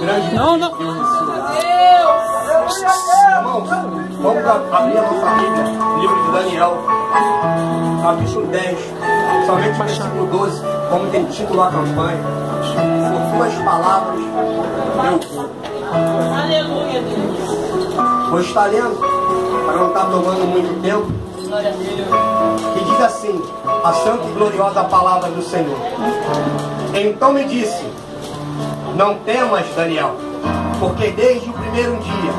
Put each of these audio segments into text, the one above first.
grande Não, não. Irmãos, vamos abrir a nossa Bíblia, livro de Daniel, capítulo 10, somente o versículo 12, como tem título a campanha. Por tuas palavras, eu vou. Aleluia, Deus. Vou estar lendo, para não estar tomando muito tempo, Glória a Deus. que diz assim, a santa e gloriosa palavra do Senhor. Então me disse, não temas, Daniel, porque desde o primeiro dia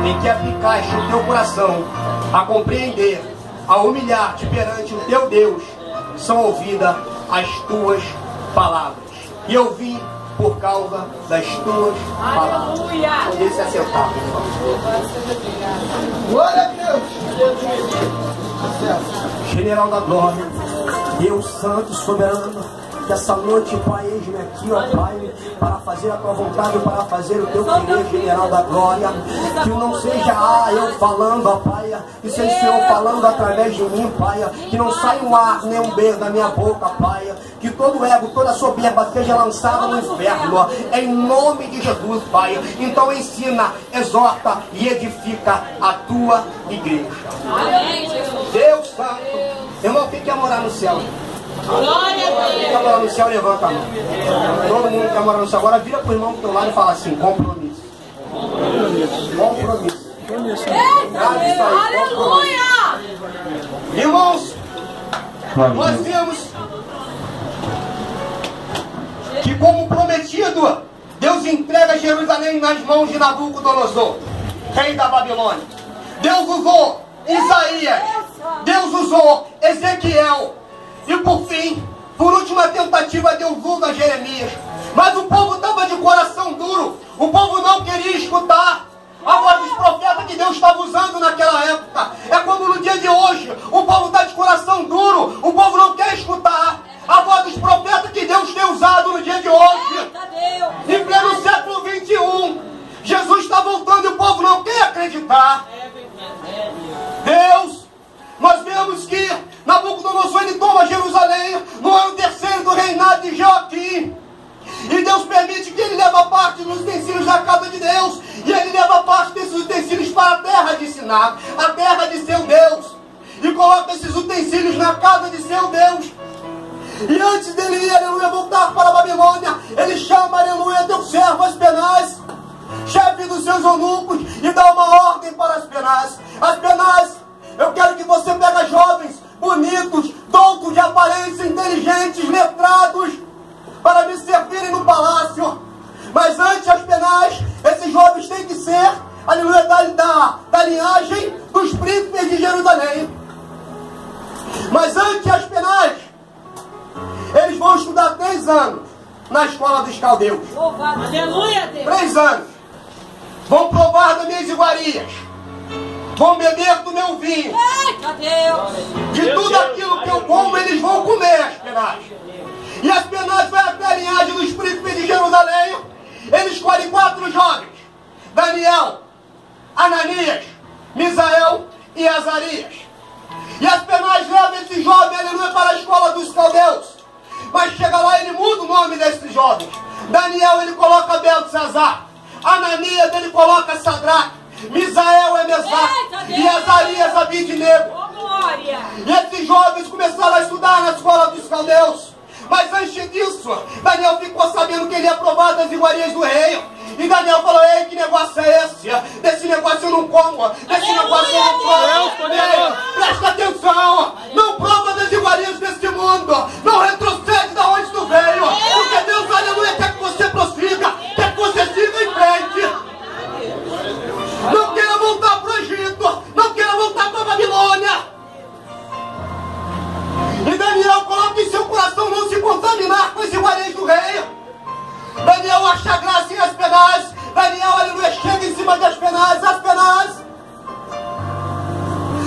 em que aplicaste o teu coração a compreender, a humilhar-te perante o teu Deus, são ouvidas as tuas palavras. E eu vim por causa das tuas palavras. Aleluia. Poder se assentar, pessoal. Glória a Deus. General da glória, Deus santo e soberano, que essa noite, Pai, eis-me aqui, ó Pai, para fazer a tua vontade, para fazer o teu querer, general da glória. Que não seja eu falando, ó Pai, que seja o Senhor falando através de mim, Pai. Que não saia um ar nem um beijo da minha boca, Pai. Que todo ego, toda soberba seja lançada no inferno, ó, em nome de Jesus, Pai. Então ensina, exorta e edifica a tua igreja. Deus santo, irmão, quem quer morar no céu? Glória a Quem quer morar no céu, levanta a mão. Todo mundo quer morar no céu. Agora vira para o irmão do teu lado e fala assim, compromisso. Compromisso. Grave isso aí, compromisso. Irmãos, nós vemos que, como prometido, Deus entrega Jerusalém nas mãos de Nabucodonosor, rei da Babilônia. Deus usou Isaías, Deus usou Ezequiel, e por fim, por última tentativa, Deus usa Jeremias. Mas o povo estava de coração duro, o povo não queria escutar a voz dos profetas que Deus estava usando naquela época. É como no dia de hoje, o povo está de coração duro, o povo não quer escutar a voz dos profetas que Deus tem usado no dia de hoje. Em pleno século 21, Jesus está voltando e o povo não quer acreditar. Deus, nós vemos que Nabucodonosor, ele toma Jerusalém no ano terceiro do reinado de Joaquim. E Deus permite que ele leve parte dos utensílios da casa de Deus. E ele leva parte desses utensílios para a terra de Siná, a terra de seu Deus. E coloca esses utensílios na casa de seu Deus. E antes dele ir, aleluia, voltar para a Babilônia, ele chama, aleluia, teu servo Aspenaz, chefe dos seus eunucos, e dá uma ordem para Aspenaz. Aspenaz, eu quero que você pegue jovens, bonitos, doutos de aparência, inteligentes, letrados, para me servirem no palácio. Mas antes, Aspenaz, esses jovens têm que ser, aleluia, da linhagem dos príncipes de Jerusalém. Mas antes, Aspenaz, eles vão estudar 3 anos na escola dos caldeus. Aleluia, Deus. 3 anos. Vão provar das minhas iguarias. Vão beber do meu vinho. Eita, Deus. De tudo aquilo que eu como, eles vão comer, Aspenaz. E Aspenaz vai até a linhagem dos príncipes de Jerusalém. Ele escolhe 4 jovens: Daniel, Ananias, Misael e Azarias. E Aspenaz leva esse jovem, aleluia, para a escola dos caldeus. Mas chega lá, ele muda o nome desses jovens. Daniel, ele coloca Beltesazar. Ananias, ele coloca Sadraque. Misael é Mesaque. E Azarias, Abidnego. Oh, glória. E esses jovens começaram a estudar na escola dos caldeus. Mas antes disso, Daniel ficou sabendo que ele ia provar das iguarias do rei. E Daniel falou: ei, que negócio é esse? Desse negócio eu não como. Desse negócio eu não como. Ei, presta atenção. Não prova das iguarias desse mundo. Não retrocede da onde tu veio. Porque Deus, aleluia, quer que você prossiga. Quer que você siga em frente. Não queira voltar para o Egito. Não queira voltar para a Babilônia. E Daniel coloca em seu coração não se contaminar com as iguarias do rei. Daniel acha graça em Aspenaz. Daniel, aleluia, chega em cima de Aspenaz. Aspenaz,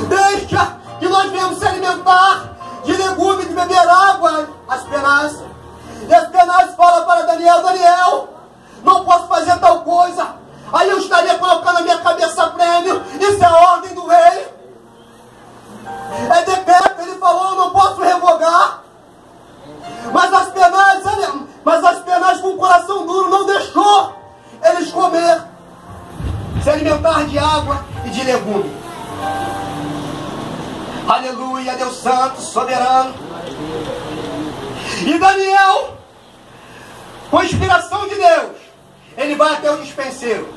deixa que nós venhamos se alimentar de legumes, de beber água. Aspenaz. E Aspenaz fala para Daniel: Daniel, não posso fazer tal coisa. Aí eu estaria colocando na minha cabeça prêmio. Isso é a ordem do rei. É decreto. Ele falou: eu não posso revogar. Mas Aspenaz com o coração duro não deixou. Eles mar de água e de legume. Aleluia, Deus Santo, soberano. E Daniel, com inspiração de Deus, ele vai até o dispenseiro,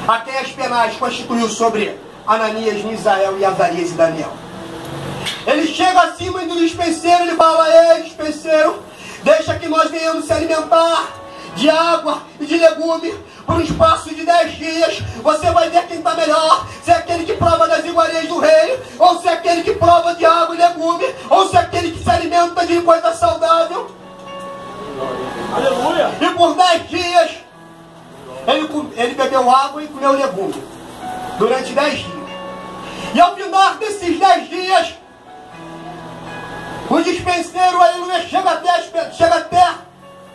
a quem as penais constituiu sobre Ananias, Misael e Azarias e Daniel. Ele chega acima do dispenseiro, ele fala: ei, dispenseiro, deixa que nós venhamos se alimentar de água e de legume por um espaço de 10 dias. Você vai ver quem está melhor, se é aquele que prova das iguarias do rei, ou se é aquele que prova de água e legume, ou se é aquele que se alimenta de coisa saudável. Aleluia! E por 10 dias ele bebeu água e comeu legume durante 10 dias. E ao final desses 10 dias, o dispenseiro, aleluia, chega até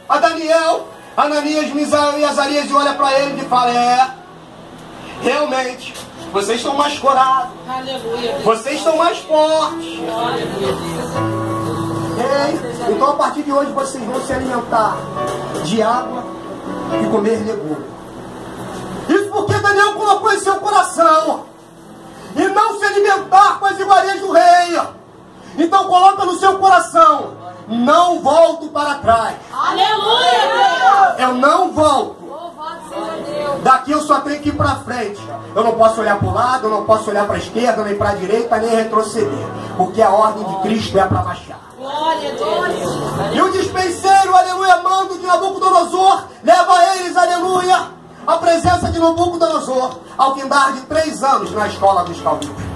a Daniel, Ananias, Misael e Azarias, e olha para ele e fala: é, realmente, vocês estão mais corados, Aleluia. vocês estão mais fortes. Então a partir de hoje vocês vão se alimentar de água e comer legume. Isso porque Daniel colocou em seu coração, e não se alimentar com as iguarias do rei. Então coloca no seu coração: não volto para trás. Aleluia. Eu não volto. Louvado seja Deus. Daqui eu só tenho que ir para frente. Eu não posso olhar para o lado, eu não posso olhar para a esquerda, nem para a direita, nem retroceder. Porque a ordem de Cristo é para baixar. Glória a Deus. E o dispenseiro, aleluia, mando de Nabucodonosor, leva eles, aleluia, à presença de Nabucodonosor, ao findar de 3 anos na escola dos caldeus.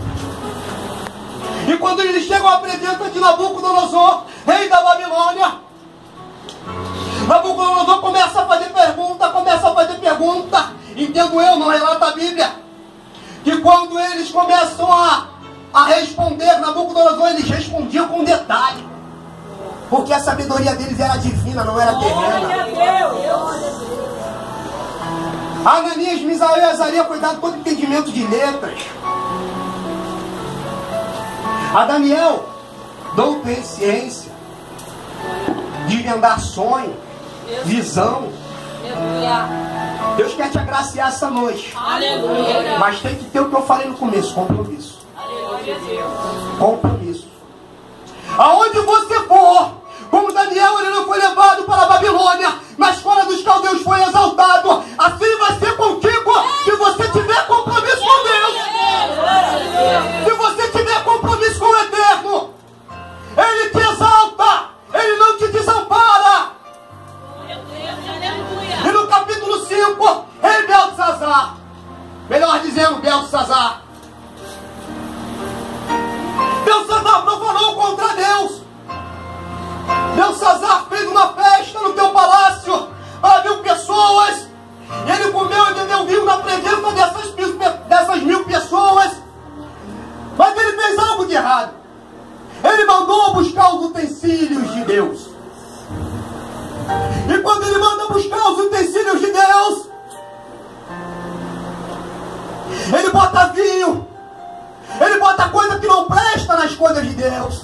E quando eles chegam à presença de Nabucodonosor, rei da Babilônia, Nabucodonosor começa a fazer pergunta, entendo eu, não relata a Bíblia, que quando eles começam a responder, Nabucodonosor, eles respondiam com detalhe, porque a sabedoria deles era divina, não era terrena. Glória a Deus. Ananias, Misael e Azarias foi dado todo entendimento de letras. A Daniel, doutor em ciência, desvendar sonho, visão. Aleluia. Deus quer te agraciar essa noite. Aleluia. Mas tem que ter o que eu falei no começo: compromisso. Glória a Deus. Compromisso. Aonde você for, como Daniel, ele não foi levado para a Babilônia, na escola dos caldeus foi exaltado. Assim vai ser contigo, se você tiver compromisso com Deus. Se você tiver compromisso com o Eterno, Ele te exalta, Ele não te desampara. E no capítulo 5, rei Beltesazar, melhor dizendo, Beltesazar profanou contra Deus. Beltesazar fez uma festa no teu palácio para 1000 pessoas. E ele comeu e bebeu vinho na presença dessas 1000 pessoas. Mas ele fez algo de errado. Ele mandou buscar os utensílios de Deus. E quando ele manda buscar os utensílios de Deus, ele bota vinho, ele bota coisa que não presta nas coisas de Deus.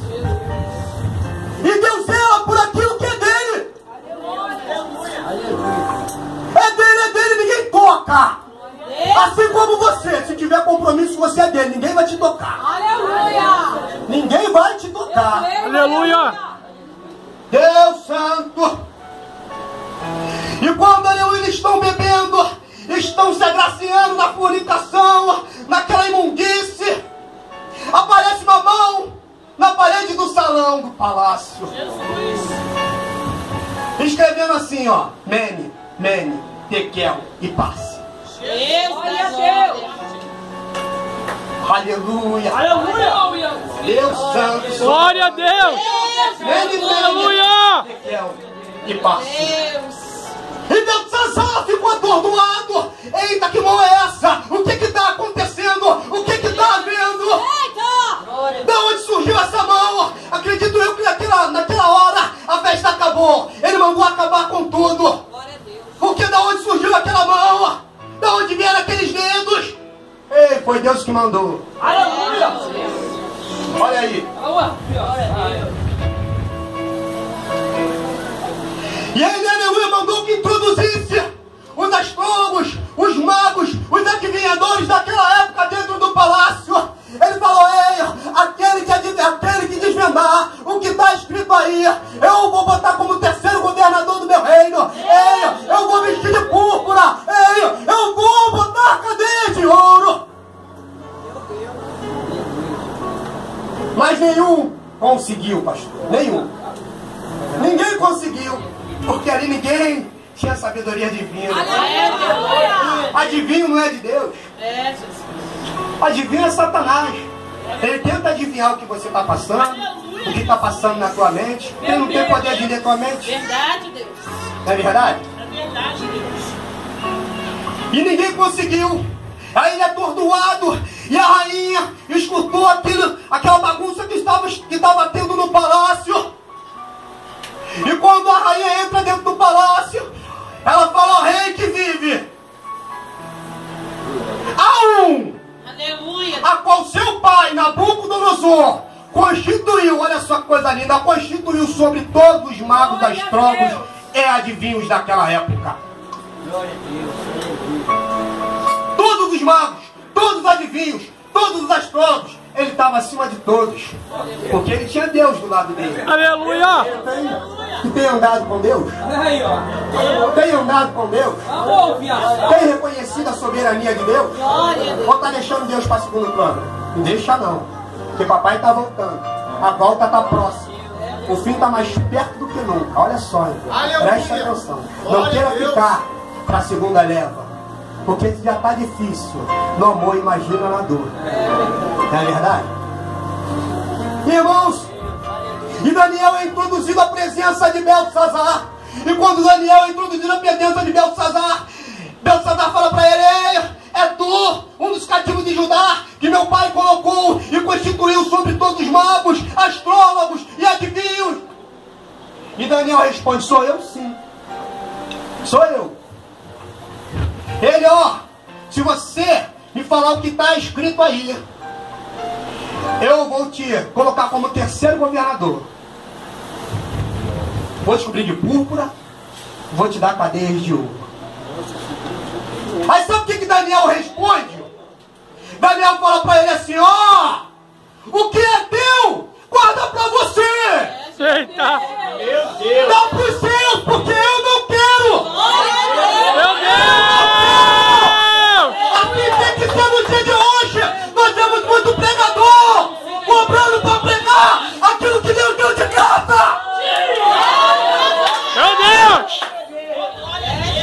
E Deus zela por aquilo que é dele. É dele, ninguém toca. Assim como você, se tiver compromisso, você é dele, ninguém vai te tocar. Aleluia. Ninguém vai te tocar. Aleluia! Deus Santo. E quando eles estão bebendo, estão se agraciando na fornicação, naquela imundície, aparece uma mão na parede do salão do palácio, escrevendo assim, ó: Mene, Mene, Tekel e Parsi. Glória a Deus. Aleluia. Aleluia! Deus Santo. Glória a Deus! Mene, Mene, Aleluia! Tekel e Parsi. Deus. E Beltesazar ficou atordoado. Eita, que mão é essa? O que está acontecendo? O que está havendo? Eita. Da onde surgiu essa mão? Acredito eu que naquela hora a festa acabou. Ele mandou acabar com tudo. Glória a Deus. Porque da onde surgiu aquela mão? Da onde vieram aqueles dedos? Ei, foi Deus que mandou. Aleluia! Olha aí. E ele, aleluia, mandou que introduzisse os astrólogos, os magos, os adivinhadores da conseguiu, pastor. Nenhum. Ninguém conseguiu. Porque ali ninguém tinha sabedoria divina. Adivinho não é de Deus. Adivinho é Satanás. Ele tenta adivinhar o que você está passando, o que está passando na tua mente. Ele não tem poder de ler tua mente. Verdade, Deus. Não é verdade? É verdade, Deus. E ninguém conseguiu. Aí ele atordoado. E a rainha escutou aquela bagunça que estava tendo no palácio. E quando a rainha entra dentro do palácio, ela fala ao rei que vive: há um, Aleluia. a qual seu pai, Nabucodonosor, constituiu, olha só que coisa linda, constituiu sobre todos os magos, astrólogos e adivinhos daquela época. Todos os magos, todos os adivinhos, todos os astrólogos, ele estava acima de todos. Porque ele tinha Deus do lado dele. Aleluia! Tu tem andado com Deus? Tem andado com Deus? Tem reconhecido a soberania de Deus? Ou está deixando Deus para segundo plano? Não deixa não. Porque papai está voltando. A volta está próxima. O fim está mais perto do que nunca. Olha só, então. Presta atenção. Não queira ficar para a segunda leva. Porque já está difícil. No amor, imagina na dor. Não é verdade? Irmãos, e Daniel é introduzido à presença de Beltesazar. E quando Daniel é introduzido à presença de Beltesazar, Beltesazar fala para ele: é tu, um dos cativos de Judá, que meu pai colocou e constituiu sobre todos os magos, astrólogos e adivinhos. E Daniel responde: sou eu sim. Sou eu. Ele, ó, se você me falar o que está escrito aí, eu vou te colocar como terceiro governador. Vou te cobrir de púrpura, vou te dar cadeias de ouro. Aí sabe o que Daniel responde? Daniel fala para ele assim: ó, o que é teu, guarda para você. Eita! Meu Deus! Dá para os seus, porque eu não quero. Meu Deus! Assim tem que ser no dia de hoje. Nós temos muito pregador cobrando para pregar aquilo que Deus deu de graça. Meu Deus!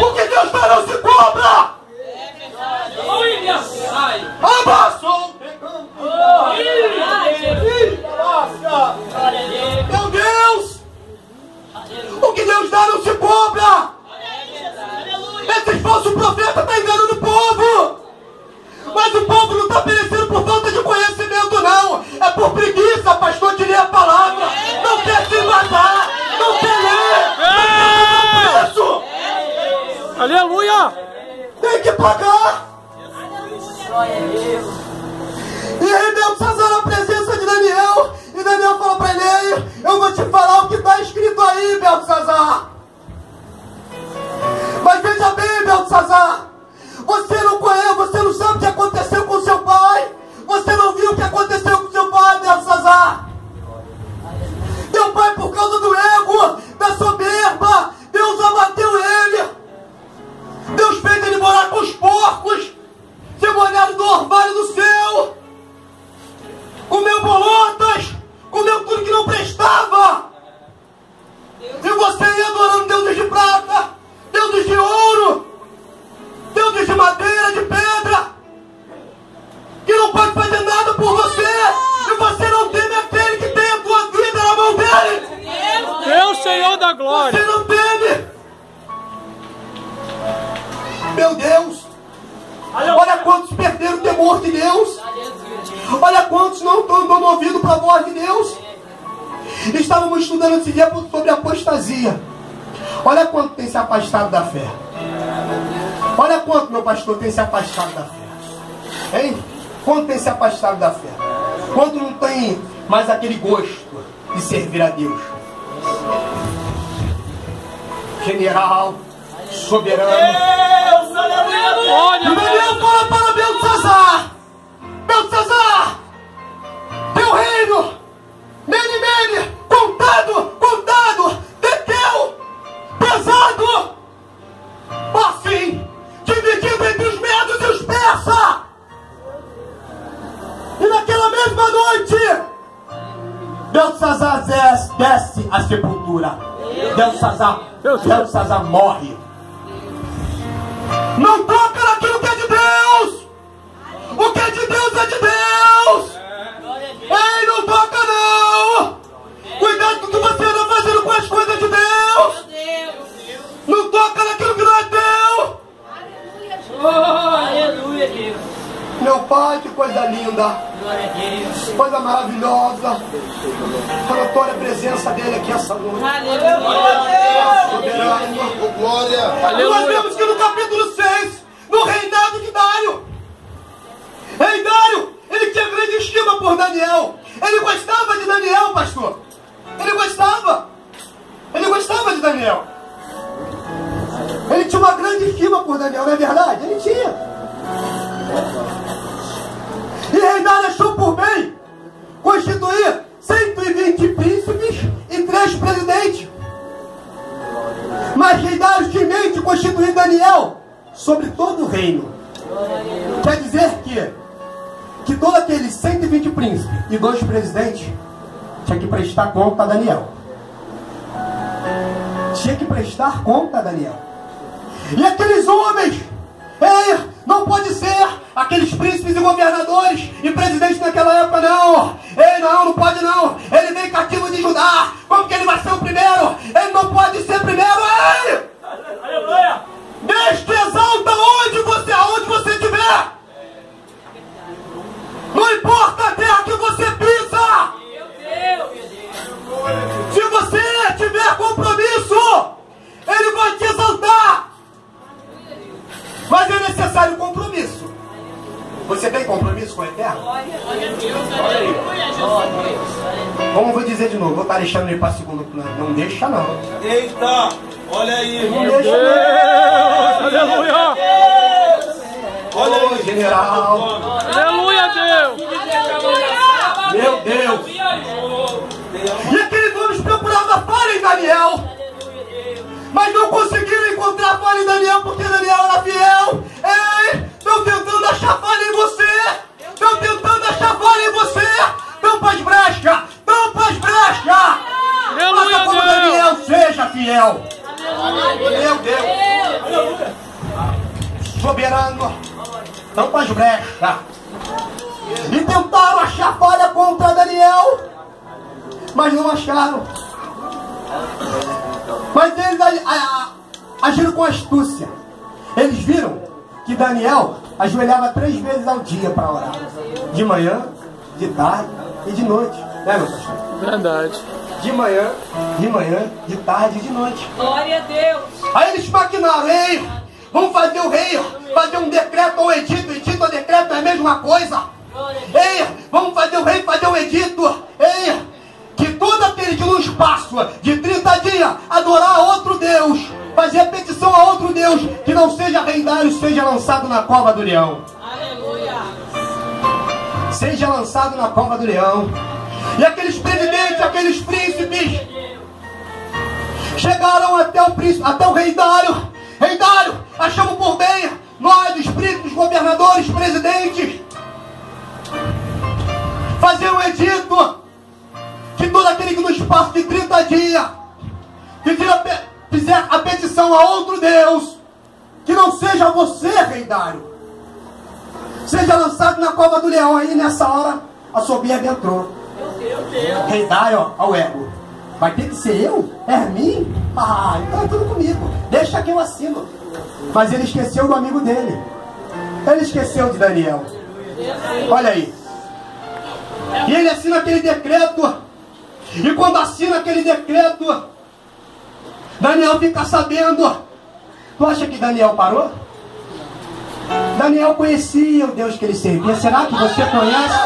O que Deus dá não se cobra. Abraçou. Meu Deus! O que Deus dá não se cobra. Esses falsos profetas estão enganando o povo. Mas o povo não está perecendo por falta de conhecimento, não. É por preguiça, pastor, de ler a palavra. Não quer se matar. Não quer ler. Não quer pagar o preço. Aleluia! Tem que pagar. E aí Beltesazar na presença de Daniel. E Daniel fala para ele: eu vou te falar o que está escrito aí, Beltesazar. Mas veja bem, Beltesazar, você não conhece, você não sabe o que aconteceu com seu pai. Você não viu o que aconteceu com seu pai, Beltesazar. Teu pai, por causa do ego, da soberba, Deus abateu ele. Deus fez ele morar com os porcos, ser molhado do orvalho do céu, comeu bolotas, comeu tudo que não prestava. E você ia adorando deuses de prata, deuses de ouro, deuses de madeira, de pedra, que não pode fazer nada por você. E você não teme aquele que tem a tua vida na mão dele. Meu Senhor da glória! Você não teme. Meu Deus, olha quantos perderam o temor de Deus. Olha quantos não estão dando ouvido para a voz de Deus. Estávamos estudando esse dia sobre apostasia. Olha quanto tem se afastado da fé. Olha quanto, meu pastor, tem se afastado da fé. Hein? Quanto tem se afastado da fé? Quanto não tem mais aquele gosto de servir a Deus? General, soberano. Olha! E Daniel fala para Beltesazar: Beltesazar, teu reino, mene, contado, tekel, pesado, assim, dividido entre os medos e os persas. E naquela mesma noite, Belsazar desce à sepultura. Belsazar morre. Não toca naquilo que é de Deus. O que é de Deus é de Deus. Ei, não toca não. Cuidado com o que você anda fazendo com as coisas de Deus. Não toca naquilo que não é teu. Aleluia, Deus. Meu Pai, que coisa linda. Glória a Deus. Coisa maravilhosa. A notória presença dele aqui essa noite. Aleluia. Glória. Nós vemos que no capítulo 6, no reinado de Dário, rei Dário, ele tinha grande estima por Daniel. Ele gostava de Daniel, pastor. Ele gostava de Daniel. Ele tinha uma grande estima por Daniel, não é verdade? Ele tinha. E rei Dário achou por bem constituir 120 príncipes e 3 presidentes. Mas rei Dário tinha em mente constituir Daniel sobre todo o reino. Quer dizer que todos aqueles 120 príncipes e 2 presidentes tinha que prestar conta a Daniel. Tinha que prestar conta a Daniel. E aqueles homens, não pode ser aqueles príncipes e governadores e presidentes naquela época, não. Não pode não. Ele veio cativo de Judá. Como que ele vai ser o primeiro? Ele não pode ser primeiro. Aleluia! Deus te exalta aonde você estiver. Não importa a terra que você pisa. Se você tiver compromisso, ele vai te exaltar. Mas é necessário compromisso. Você tem compromisso com a Eterno? Como vou dizer de novo, vou estar deixando ele para segundo plano. Não deixa não. Eita, olha aí. Não deixa não. Aleluia. Olha aí, general. Aleluia, Deus. Meu Deus. E aqueles homens procuravam falha em Daniel. Mas não conseguiram encontrar falha em Daniel porque Daniel era fiel. Estão tentando achar falha em você. Estão tentando achar falha em você. Tampa as brechas. Tampa as brechas. Faça como Daniel, seja fiel. Meu Deus. Soberano. Tampa as brechas. E tentaram achar falha contra Daniel. Mas não acharam. Mas eles agiram com astúcia. Eles viram que Daniel ajoelhava 3 vezes ao dia para orar. De manhã, de tarde e de noite. Né, meu pastor? Verdade. De manhã, de tarde e de noite. Glória a Deus. Aí eles maquinaram, vamos fazer o rei, fazer um decreto ou edito ou decreto é a mesma coisa. Vamos fazer o rei, fazer um edito. Que todo aquele que no espaço de 30 dias adorar a outro Deus, fazer a petição a outro Deus, que não seja rei Dário, seja lançado na cova do leão. Aleluia. Seja lançado na cova do leão. E aqueles presidentes, aqueles príncipes chegaram até o rei Dário. Rei Dário, achamos por bem nós, os príncipes, governadores, presidentes, fazer um edito que todo aquele que no espaço de 30 dias fizer a petição a outro Deus, que não seja você, rei Dário, seja lançado na cova do leão. Aí nessa hora a soberba entrou. Rei Dário, ao ego, vai ter que ser eu? É mim? Então é tudo comigo, deixa que eu assino. Mas ele esqueceu do amigo dele. Ele esqueceu de Daniel. Olha aí. E ele assina aquele decreto. E quando assina aquele decreto, Daniel fica sabendo. Tu acha que Daniel parou? Daniel conhecia o Deus que ele servia. Será que você conhece?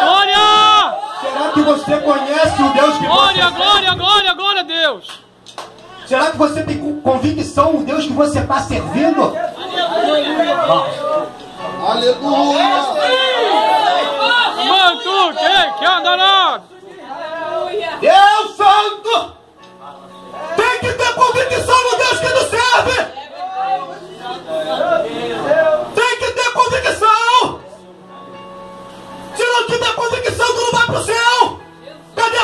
Glória! Será que você conhece o Deus que Glória, você glória, glória, glória a Deus. Será que você tem convicção do Deus que você está servindo? Aleluia. Mano, tu, que anda lá? Deus Santo! Tem que ter convicção no Deus que tu serve! Tem que ter convicção! Se não tiver convicção, tu não vai pro céu! Cadê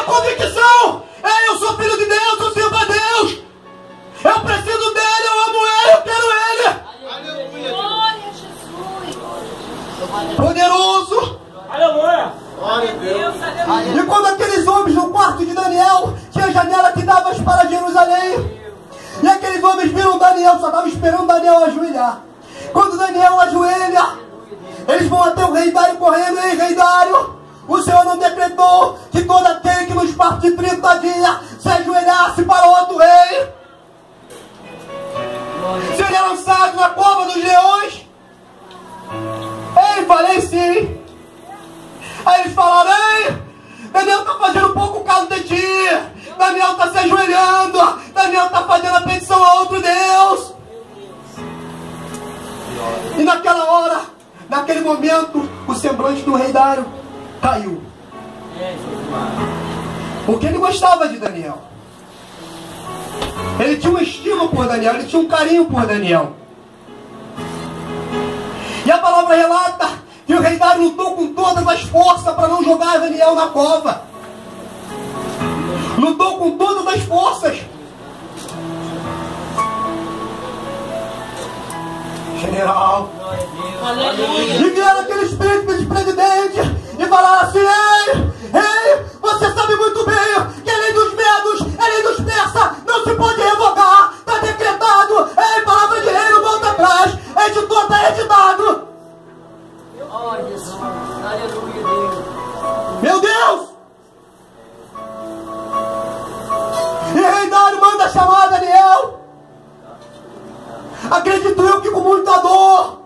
estavam esperando Daniel ajoelhar. Quando Daniel ajoelha, eles vão até o rei Dário correndo. Ei, rei Dário, o Senhor não decretou que todo aquele que no espaço de 30 dias se ajoelhasse para outro rei seria lançado na cova dos leões? Ei, falei sim. Aí eles falaram: ei, Daniel está fazendo pouco caso de ti. Daniel está se ajoelhando. Daniel está fazendo a petição a outro Deus. E naquela hora, naquele momento, o semblante do rei Dário caiu. Porque ele gostava de Daniel. Ele tinha uma estima por Daniel. Ele tinha um carinho por Daniel. E a palavra relata que o rei Dário lutou com todas as forças para não jogar Daniel na cova. Lutou com todas as forças. General. E vieram aqueles príncipes presidentes e falaram assim: ei, você sabe muito bem que a lei dos medos, a lei dos persas, não se pode revogar. Está decretado. Ei, palavra de rei, não volta atrás. Editor, está editado. Meu Deus! E rei Dário manda chamar Daniel. Acredito eu que com muita dor.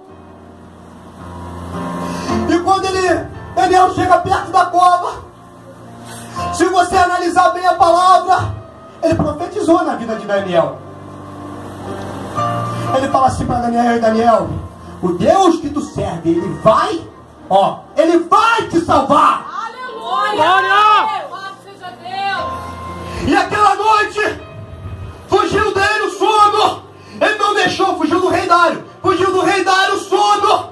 E quando Daniel chega perto da cova, se você analisar bem a palavra, ele profetizou na vida de Daniel. Ele fala assim para Daniel: ei, Daniel, o Deus que tu serve, ele vai te salvar. Aleluia! Louvado seja Deus! E aquela noite, fugiu dele o sono. Ele não deixou, fugiu do rei Dário. Fugiu do rei Dário o sono.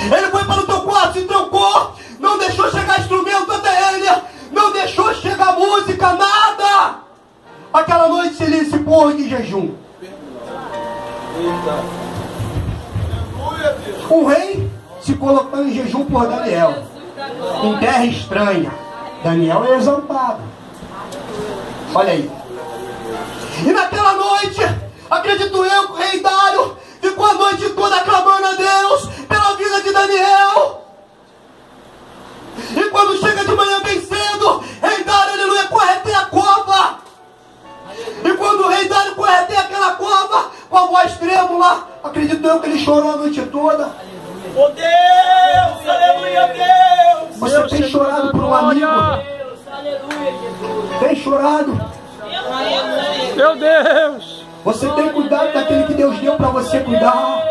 Ele foi para o teu quarto, se trancou. Não deixou chegar instrumento até ele. Não deixou chegar música, nada. Aquela noite ele se pôs de jejum. Um rei se colocando em jejum por Daniel. Em terra estranha. Daniel é exaltado. Olha aí. E naquela noite, acredito eu que o rei Dário ficou a noite toda clamando a Deus pela vida de Daniel. E quando chega de manhã bem cedo, rei Dário, aleluia, corre até a cova. E quando o rei Dário corre até aquela cova, com a voz trêmula, acredito eu que ele chorou a noite toda. Oh Deus, aleluia, Deus. Você tem chorado por um amigo? Aleluia, Jesus! Tem chorado? Meu Deus! Você tem cuidado daquele que Deus deu para você cuidar?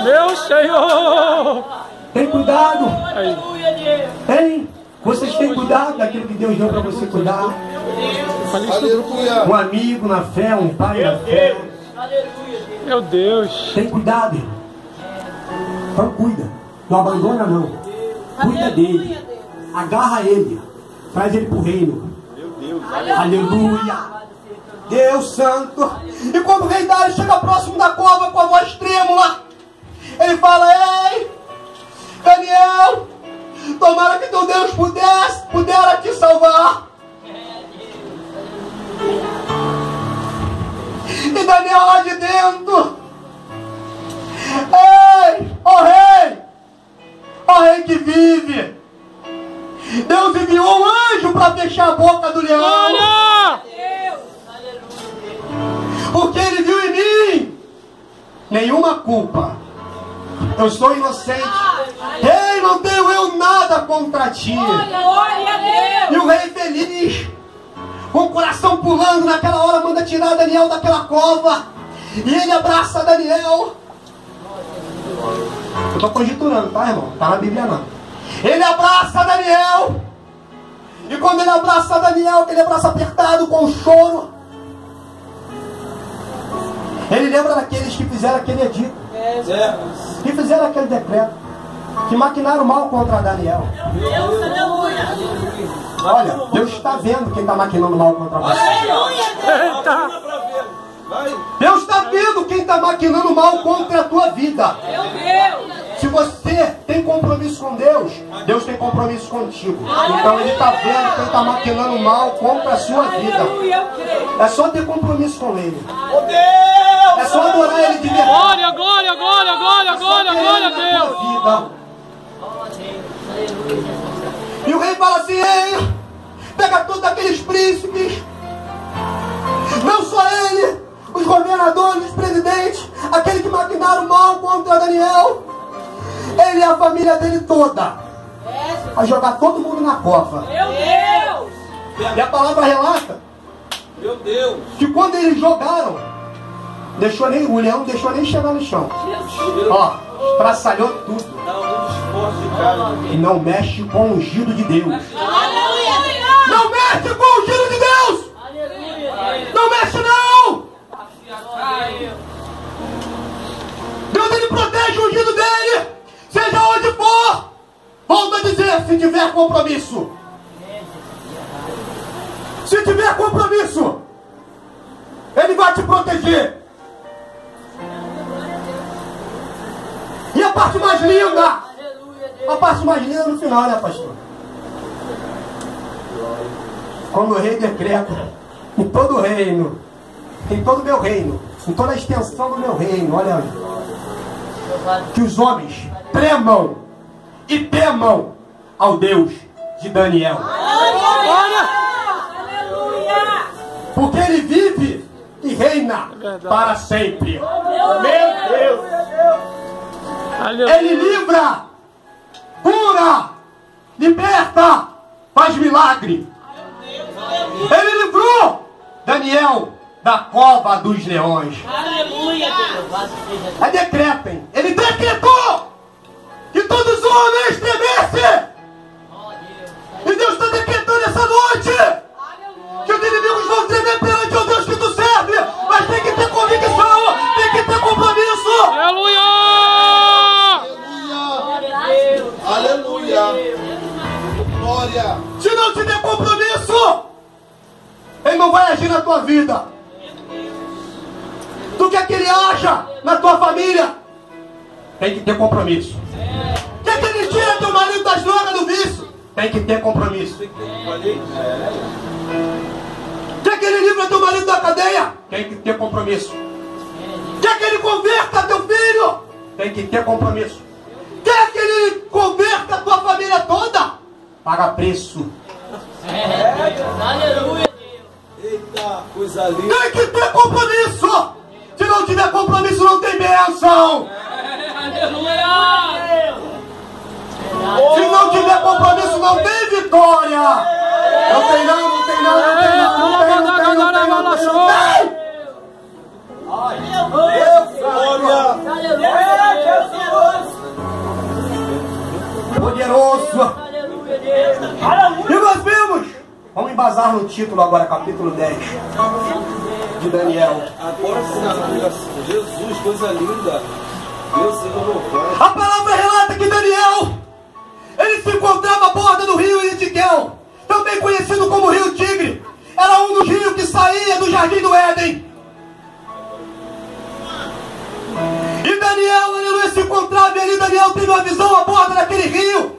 Meu Senhor! Tem cuidado? Aí. Tem? Vocês têm cuidado daquilo que Deus deu para você cuidar? Aleluia. Um amigo na fé, um pai na fé. Meu Deus! Tem cuidado? Então cuida. Não abandona não. Cuida dele. Agarra ele. Traz ele para o reino. Aleluia. Deus santo. E quando o rei Dário chega próximo da cova com a voz trêmula, ele fala: ei, Daniel, tomara que teu Deus pudera te salvar. E Daniel lá de dentro: ei, ó rei que vive, Deus enviou um anjo para fechar a boca do leão. Olha! Porque ele viu em mim nenhuma culpa. Eu sou inocente. Ei, não tenho eu nada contra ti. E o rei feliz, com o coração pulando naquela hora, manda tirar Daniel daquela cova. E ele abraça Daniel. Eu estou conjecturando, tá, irmão? Tá na Bíblia não. Ele abraça Daniel. E quando ele abraça Daniel, aquele abraço apertado com choro, ele lembra daqueles que fizeram aquele edito, que fizeram aquele decreto, que maquinaram mal contra Daniel. Olha, Deus está vendo quem está maquinando mal contra você. Eita! Deus está vendo quem está maquinando mal contra a tua vida. Se você tem compromisso com Deus, Deus tem compromisso contigo. Então Ele está vendo quem está maquinando mal contra a sua vida. É só ter compromisso com Ele. É só adorar Ele de verdade. Glória, glória, glória, glória, glória, glória a Deus. E o rei fala assim: ei, pega todos aqueles príncipes, não só ele, os governadores, os presidentes, aqueles que maquinaram mal contra Daniel, ele e a família dele toda, vai jogar todo mundo na cova. Meu Deus! E a palavra relata, Meu Deus. que quando eles jogaram, o leão não deixou nem chegar no chão. Ó, estraçalhou tudo. E não mexe com o ungido de Deus. Não mexe com o ungido de Deus. Não mexe não. Deus, Ele protege o ungido dele, seja onde for. Volto a dizer, se tiver compromisso. Se tiver compromisso, Ele vai te proteger. E a parte mais linda, a parte mais linda no final, né, pastor? Quando o rei decreta em todo o reino, em todo o meu reino, em toda a extensão do meu reino, olha, que os homens tremam e temam ao Deus de Daniel. Porque Ele vive e reina para sempre. Meu Deus! Ele livra, cura, liberta, faz milagre. Ele livrou Daniel da cova dos leões. Aí decretem. Ele decretou que todos os homens tremessem. E Deus está decretando essa noite que os inimigos vão tremer perante o Deus que tu serve. Mas tem que ter convicção, tem que ter compromisso. Aleluia! Aleluia. Glória. Se não tiver compromisso, Ele não vai agir na tua vida. Tu quer que Ele haja na tua família? Tem que ter compromisso. Quer que Ele tire teu marido das drogas, do vício? Tem que ter compromisso. Quer que Ele livre teu marido da cadeia? Tem que ter compromisso. Quer que Ele converta teu filho? Tem que ter compromisso. Quer que Ele converta a tua família toda? Paga preço. Aleluia! Eita, coisa linda. Tem que ter compromisso. Se não tiver compromisso, não tem bênção. Se não tiver compromisso, não tem vitória. Não tem não, não tem não, não tem não, não tem, não tem, não tem, não tem, não tem. Glória. Poderoso. E nós vimos, vamos embasar no título agora, capítulo 10 de Daniel. Agora sim, Jesus, coisa linda. Deus seja louvado. A palavra relata que Daniel, ele se encontrava à borda do rio Itiquel, também conhecido como Rio Tigre. Era um dos rios que saía do jardim do Éden. E Daniel, aleluia, se encontrava, e ali Daniel teve uma visão à borda daquele rio.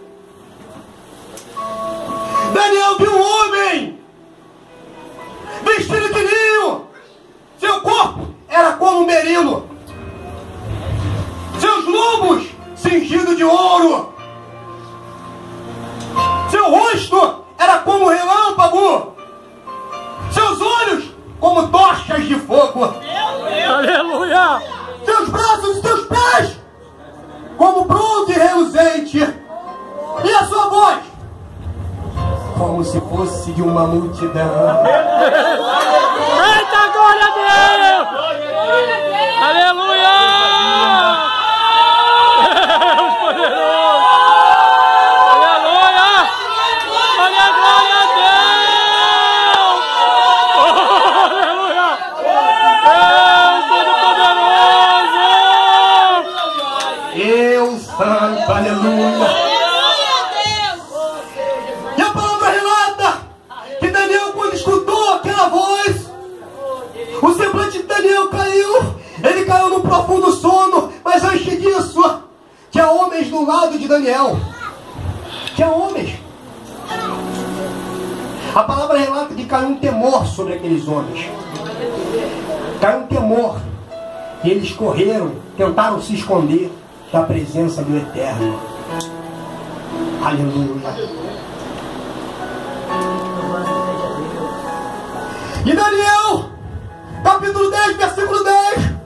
Daniel viu um homem vestido de linho. Seu corpo era como um berilo, seus lombos cingidos de ouro, seu rosto era como relâmpago, seus olhos como tochas de fogo, Aleluia! seus braços e seus pés como bronze reluzente, e a sua voz como se fosse de uma multidão. Eita, glória a Deus! Aleluia! Deus poderoso! Aleluia! Olha, glória a Deus! Aleluia! Deus todo-poderoso! Eu santo, aleluia! E a palavra relata que Daniel, quando escutou aquela voz, o semblante de Daniel caiu. Ele caiu num profundo sono. Mas antes disso, tinha homens Daniel. Tinha homens. A palavra relata que caiu um temor sobre aqueles homens. Caiu um temor. E eles correram, tentaram se esconder da presença do Eterno. Aleluia. E Daniel, capítulo 10, versículo 10.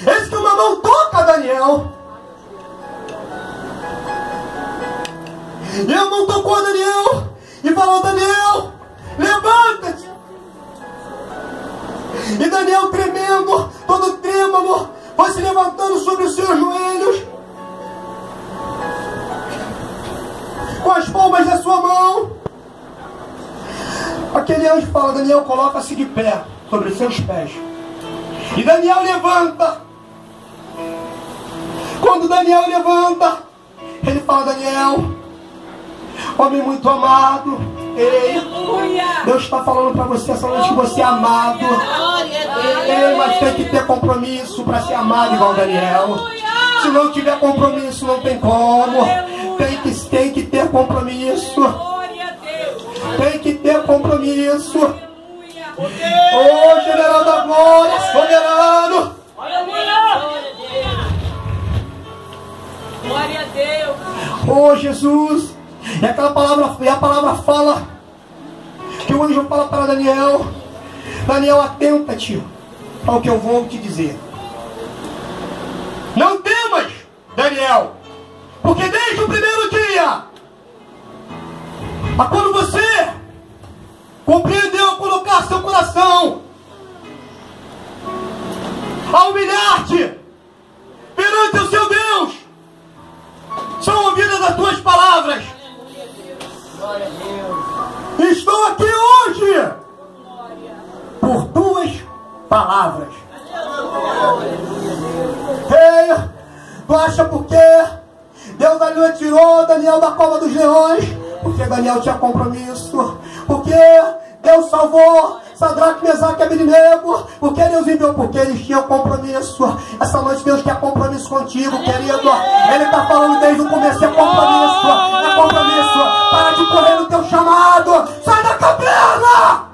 Eis que uma mão toca Daniel. E a mão tocou a Daniel e falou: Daniel, levanta-te. E Daniel, tremendo, todo trêmulo, foi se levantando sobre os seus joelhos, com as palmas da sua mão. Aquele anjo fala: Daniel, coloca-se de pé sobre os seus pés. E Daniel levanta. Quando Daniel levanta, ele fala: Daniel, homem muito amado, ei, Deus está falando para você essa noite que você é amado. Ei, mas tem que ter compromisso para ser amado igual Daniel. Se não tiver compromisso, não tem como. Tem que ter compromisso. Tem que ter compromisso. Oh, general da glória, soberano. Glória a Deus. Oh, Jesus. E a palavra fala que o anjo fala para Daniel: Daniel, atenta-te ao que eu vou te dizer. Não temas, Daniel, porque desde o primeiro dia, a quando você compreendeu a colocar seu coração, a humilhar-te perante o seu Deus, são ouvidas as tuas palavras. Estou aqui hoje por tuas palavras. Ei, tu acha por quê Deus ali tirou Daniel da cova dos leões? Porque Daniel tinha compromisso. Porque Deus salvou Sadraque, Mesaque e Abednego. Porque Deus enviou? Porque eles tinham compromisso. Essa noite Deus quer compromisso contigo, querido. Ele está falando desde o começo: é compromisso. É compromisso. Para de correr no teu chamado. Sai da caverna.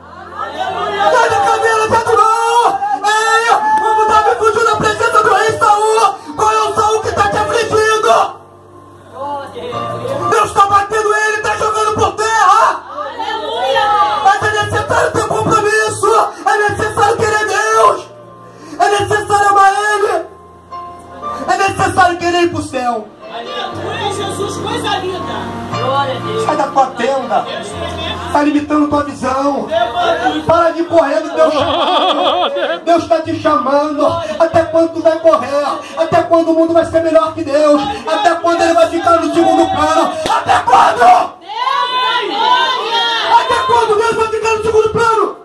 Sai da caverna, Pedro, não. Ei, vamos dar fugiu da presença do rei Saul. Qual é o Saul que está te afligindo? Deus está batendo ele, está jogando por terra. Mas é necessário ter compromisso. É necessário querer Deus. É necessário amar Ele. É necessário querer ir para o céu. Aleluia, Jesus, coisa linda. Glória a Deus. Sai da tua tenda. Está limitando tua visão. Para de correr do teu chamado. Deus está te chamando. Até quando tu vai correr? Até quando o mundo vai ser melhor que Deus? Até quando ele vai ficar no segundo plano? Até quando? Até quando Deus vai ficar no segundo plano?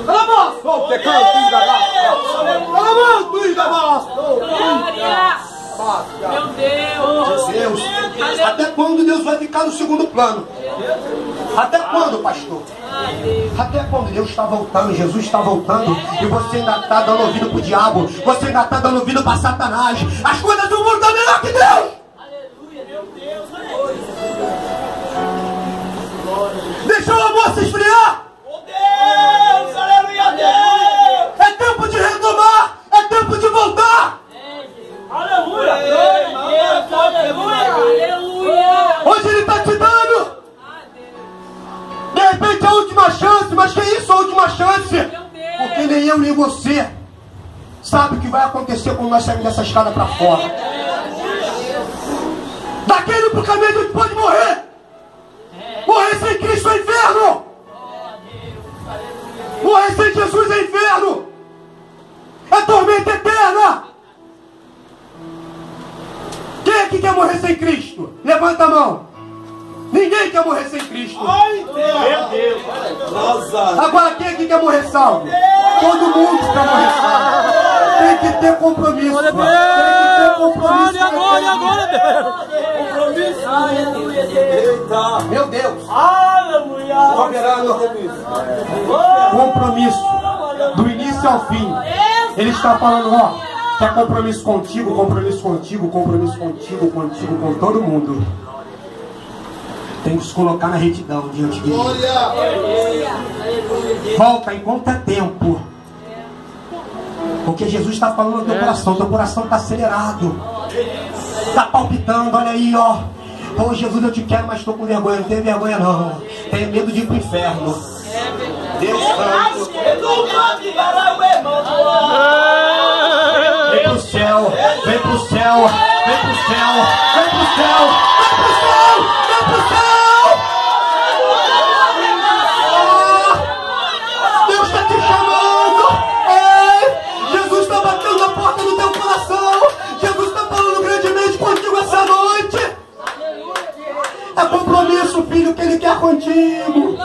Vamos! Vamos, pecado, filho da massa! Vamos, filho da massa! Meu Deus! Até quando Deus vai ficar no segundo plano? Até quando, pastor? Até quando? Deus está voltando, Jesus está voltando, e você ainda está dando ouvido para o diabo, você ainda está dando ouvido para Satanás. As coisas do mundo estão melhor que Deus! Aleluia, meu Deus! Deixa o amor se esfriar! Oh Deus! Aleluia, Deus! É tempo de retomar! É tempo de voltar! Aleluia! Aleluia! Hoje Ele está te dando! De repente a última chance, mas que isso, a última chance? Porque nem eu nem você sabe o que vai acontecer quando nós sairmos dessa escada para fora. Daquele pro caminho a gente pode morrer. Morrer sem Cristo é inferno. Morrer sem Jesus é inferno. É tormenta eterna. Quem é que quer morrer sem Cristo? Levanta a mão. Ninguém quer morrer sem Cristo. Meu Deus. Agora quem é que quer morrer salvo? Todo mundo quer morrer salvo. Tem que ter compromisso. Glória a Tem que ter compromisso. Glória a Deus! Compromisso. Eita. Meu Deus. Aleluia! Soberano. Compromisso. Do início ao fim. Ele está falando, ó. Quer compromisso contigo, compromisso contigo, compromisso contigo, contigo, com todo mundo. Tem que se colocar na retidão diante de Deus. Volta enquanto é tempo. Porque Jesus está falando no teu coração está acelerado. Está palpitando, olha aí, ó. Oh, Jesus, eu te quero, mas estou com vergonha. Não tenho vergonha, não. Tenho medo de ir para o inferno. Deus santo. Vem pro céu, vem pro céu, vem pro céu, vem pro céu, vem pro céu, vem pro céu. Deus está te chamando. Ei, Jesus está batendo na porta do teu coração. Jesus está falando grandemente contigo essa noite. É compromisso, filho, que Ele quer contigo.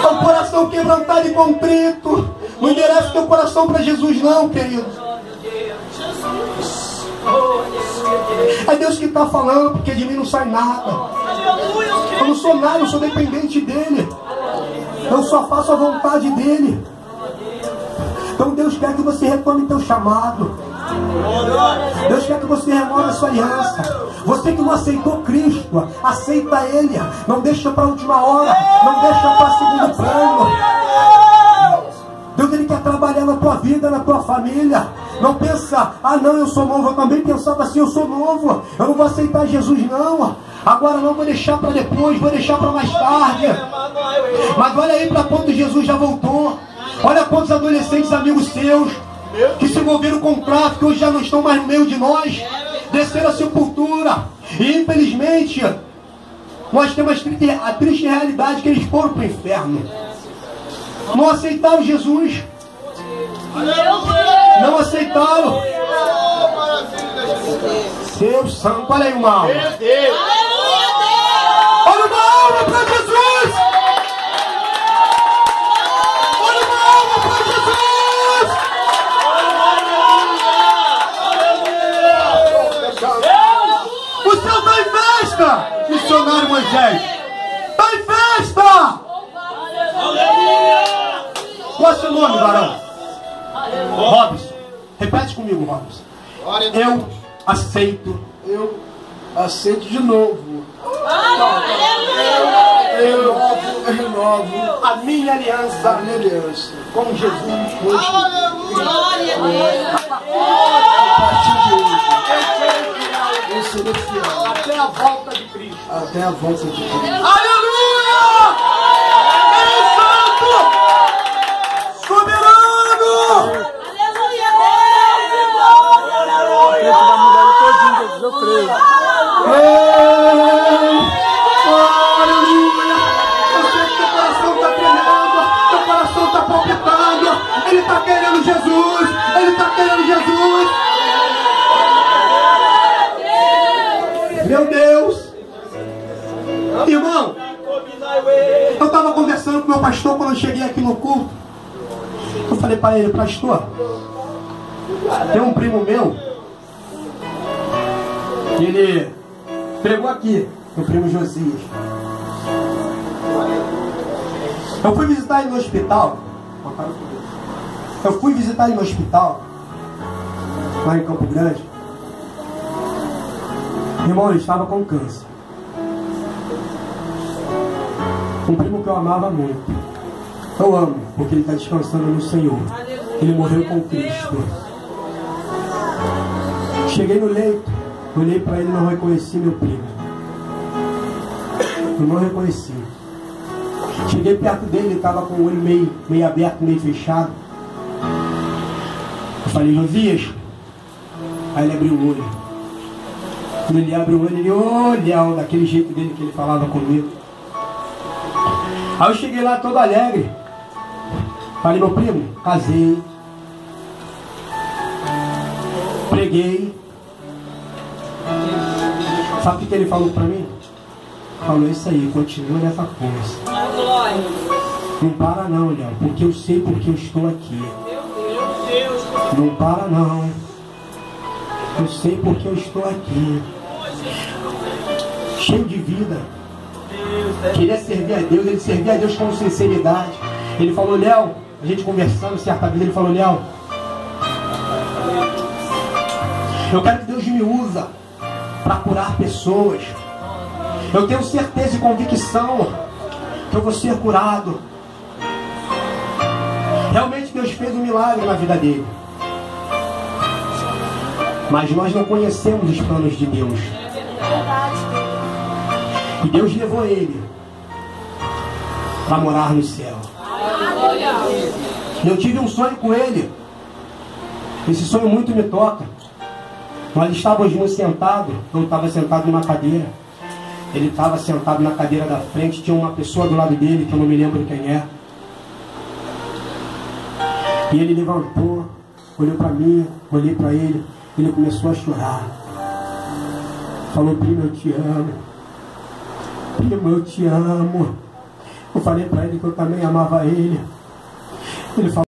É um coração quebrantado e contrito. Não endereça o teu coração para Jesus, não, querido. É Deus que está falando, porque de mim não sai nada. Eu não sou nada, eu sou dependente dEle. Eu só faço a vontade dEle. Então Deus quer que você retome teu chamado. Deus quer que você renove a sua aliança. Você que não aceitou Cristo, aceita Ele. Não deixa para a última hora. Não deixa para segundo plano. Deus, Ele quer trabalhar na tua vida, na tua família. Não pensa, ah não, eu sou novo. Eu também pensava assim, eu sou novo. Eu não vou aceitar Jesus não. Agora não, vou deixar para depois, vou deixar para mais tarde. Mas olha aí para quando Jesus já voltou. Olha quantos adolescentes amigos seus que se envolveram com o tráfico, hoje já não estão mais no meio de nós, desceram a sepultura. E infelizmente nós temos a triste realidade que eles foram para o inferno. Não aceitaram Jesus. Não aceitaram. Deus santo, olha aí uma alma. Olha uma alma para Jesus. Olha uma alma para Jesus. O céu está em festa, missionário Moisés. Está em festa. Qual é o seu nome, varão? Robson. Repete comigo, Robson. Eu aceito. Eu aceito de novo. Eu renovo A minha aliança com Jesus. A partir de hoje, eu serei fiel Até a volta de Cristo. até a volta de Cristo. Aleluia! Ele é santo! Soberano! Eu creio. Aleluia! Eu sei que teu coração está tremendo, teu coração está palpitando. Ele está querendo Jesus! Ele está querendo Jesus! Meu Deus! Irmão, eu estava conversando com meu pastor quando eu cheguei aqui no culto. Eu falei para ele, pastor, tem um primo meu, ele pregou aqui, meu primo Josias. Eu fui visitar ele no hospital. Lá em Campo Grande. Irmão, ele estava com câncer. Um primo que eu amava muito. Eu amo, porque ele está descansando no Senhor. Ele morreu com Cristo. Cheguei no leito, olhei para ele e não reconheci meu primo. Eu não reconheci. Cheguei perto dele, ele estava com o olho meio aberto, meio fechado. Eu falei, Josias. Aí ele abriu o olho. Quando ele abre o olho, ele olha daquele jeito dele que ele falava comigo. Aí eu cheguei lá todo alegre. Falei, meu primo, casei. Preguei. Sabe o que ele falou pra mim? Falou, isso aí, continua nessa força. Não para não, Léo, porque eu sei porque eu estou aqui. Não para não. Eu sei porque eu estou aqui. Cheio de vida. Queria servir a Deus, ele servia a Deus com sinceridade. Ele falou, Léo, a gente conversando certa vez, ele falou, Léo, Eu quero que Deus me usa para curar pessoas. Eu tenho certeza e convicção que eu vou ser curado. Realmente Deus fez um milagre na vida dele. Mas nós não conhecemos os planos de Deus. E Deus levou ele para morar no céu. Eu tive um sonho com ele. Esse sonho muito me toca. Nós estávamos sentados. Eu estava sentado numa cadeira. Ele estava sentado na cadeira da frente. Tinha uma pessoa do lado dele, que eu não me lembro quem é. E ele levantou, olhou para mim, olhei para ele. Ele começou a chorar. Falou: primo, eu te amo. Primo, eu te amo. Eu falei para ele que eu também amava ele. Ele falou: